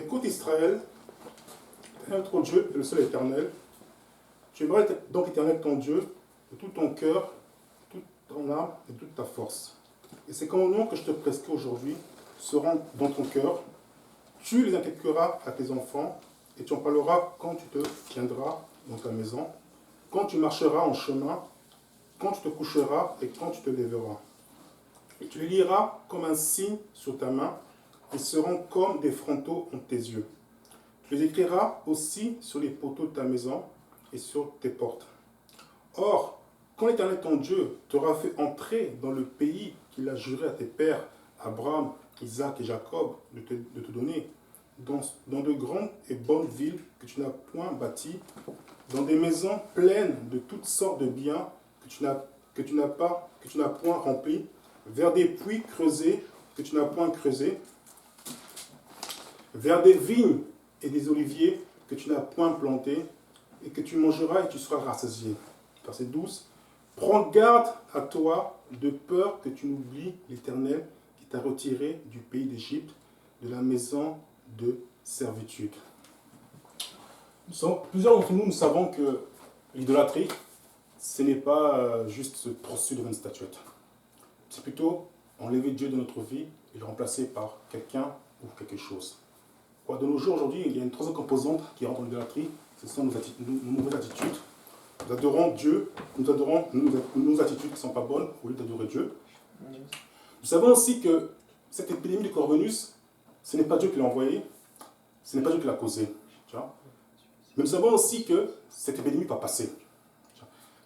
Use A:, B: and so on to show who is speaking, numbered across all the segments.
A: Écoute Israël, notre Dieu est le seul éternel. Tu aimeras donc éternel ton Dieu de tout ton cœur, de toute ton âme et de toute ta force. Et ces commandements que je te prescris aujourd'hui seront dans ton cœur. Tu les inculqueras à tes enfants et tu en parleras quand tu te tiendras dans ta maison, quand tu marcheras en chemin, quand tu te coucheras et quand tu te lèveras. Et tu les liras comme un signe sur ta main, ils seront comme des frontaux entre tes yeux. Tu les écriras aussi sur les poteaux de ta maison et sur tes portes. Or, quand l'Éternel ton Dieu t'aura fait entrer dans le pays qu'il a juré à tes pères, Abraham, Isaac et Jacob, de te donner, dans de grandes et bonnes villes que tu n'as point bâties, dans des maisons pleines de toutes sortes de biens que tu n'as point remplies, vers des puits creusés que tu n'as point creusés, vers des vignes et des oliviers que tu n'as point plantés, et que tu mangeras et tu seras rassasié. Verset 12. Prends garde à toi de peur que tu n'oublies l'Éternel qui t'a retiré du pays d'Égypte, de la maison de servitude. Plusieurs d'entre nous, nous savons que l'idolâtrie, ce n'est pas juste se prostituer devant une statuette. C'est plutôt enlever Dieu de notre vie et le remplacer par quelqu'un ou quelque chose. De nos jours, aujourd'hui, il y a une troisième composante qui rentre dans l'idolâtrie, ce sont nos mauvaises attitudes. Nous adorons Dieu, nous adorons nos attitudes qui ne sont pas bonnes au lieu d'adorer Dieu. Nous savons aussi que cette épidémie du coronavirus, ce n'est pas Dieu qui l'a envoyé, ce n'est pas Dieu qui l'a causé. Mais nous savons aussi que cette épidémie va passer.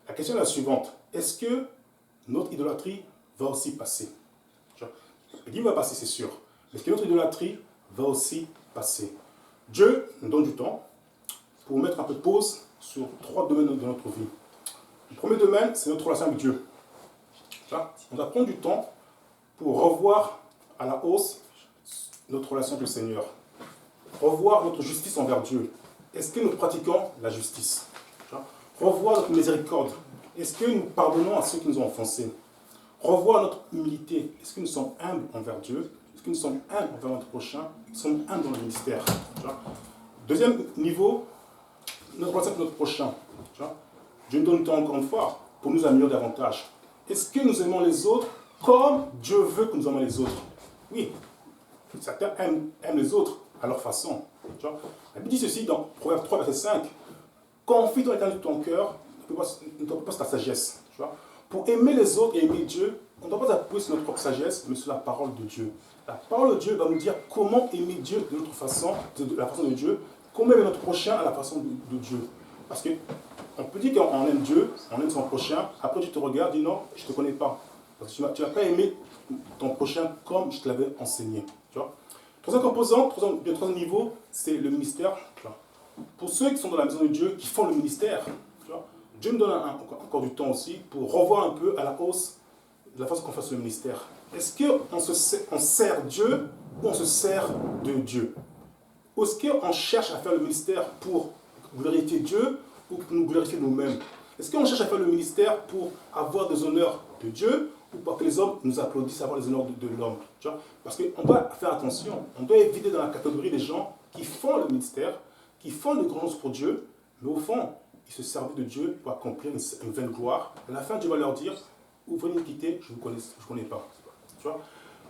A: La question est la suivante. Est-ce que notre idolâtrie va aussi passer? L'épidémie va passer, c'est sûr. Mais est-ce que notre idolâtrie va aussi passer? Dieu nous donne du temps pour mettre un peu de pause sur 3 domaines de notre vie. Le premier domaine, c'est notre relation avec Dieu. On va prendre du temps pour revoir à la hausse notre relation avec le Seigneur. Revoir notre justice envers Dieu. Est-ce que nous pratiquons la justice? Revoir notre miséricorde. Est-ce que nous pardonnons à ceux qui nous ont offensés? Revoir notre humilité. Est-ce que nous sommes humbles envers Dieu? Est-ce que nous sommes humbles envers notre prochain? Nous sommes humbles dans le ministère. Deuxième niveau, notre relation avec notre prochain. Dieu nous donne le temps encore une fois pour nous améliorer davantage. Est-ce que nous aimons les autres comme Dieu veut que nous aimions les autres? Oui. Certains aiment les autres à leur façon. La Bible dit ceci dans Proverbe 3, verset 5. Confie dans l'Éternel de ton cœur, ne t'appuie pas sur ta sagesse. Pour aimer les autres et aimer Dieu, on ne doit pas appuyer sur notre propre sagesse, mais sur la parole de Dieu. La parole de Dieu va nous dire comment aimer Dieu de notre façon, de la façon de Dieu, comment aimer notre prochain à la façon de Dieu. Parce qu'on peut dire qu'on aime Dieu, on aime son prochain, après tu te regardes, dis non, je ne te connais pas. Parce que tu n'as pas aimé ton prochain comme je te l'avais enseigné. Troisième composant, troisième niveau, c'est le ministère. Pour ceux qui sont dans la maison de Dieu, qui font le ministère, Dieu nous donne encore du temps aussi pour revoir un peu à la hausse de la façon qu'on fait le ministère. Est-ce qu'on sert Dieu ou on se sert de Dieu? Ou est-ce qu'on cherche à faire le ministère pour glorifier Dieu ou pour nous glorifier nous-mêmes? Est-ce qu'on cherche à faire le ministère pour avoir des honneurs de Dieu ou pour que les hommes nous applaudissent, avoir les honneurs de l'homme? Parce qu'on doit faire attention, on doit éviter dans la catégorie des gens qui font le ministère, qui font de grandes choses pour Dieu, mais au fond, ils se servent de Dieu pour accomplir une vaine gloire. À la fin, Dieu va leur dire, ouvrez l'iniquité, je ne vous connais pas.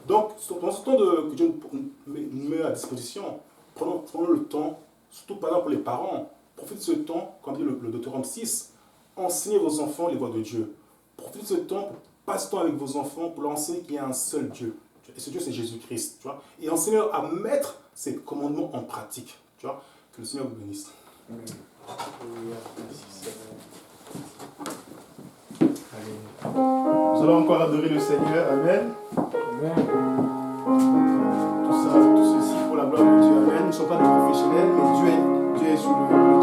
A: Donc, dans ce temps que Dieu nous met à disposition, prenons le temps, surtout par exemple pour les parents, profitez de ce temps, comme dit le Deutéronome 6, enseignez vos enfants les voies de Dieu. Profitez de ce temps, passez ce temps avec vos enfants pour leur enseigner qu'il y a un seul Dieu. Et ce Dieu, c'est Jésus-Christ. Et enseignez-leur à mettre ces commandements en pratique. Que le Seigneur vous bénisse. Amen. Nous allons encore adorer le Seigneur. Amen. Amen. Tout ceci pour la gloire de Dieu. Amen. Nous ne sommes pas des professionnels, mais Dieu est sur le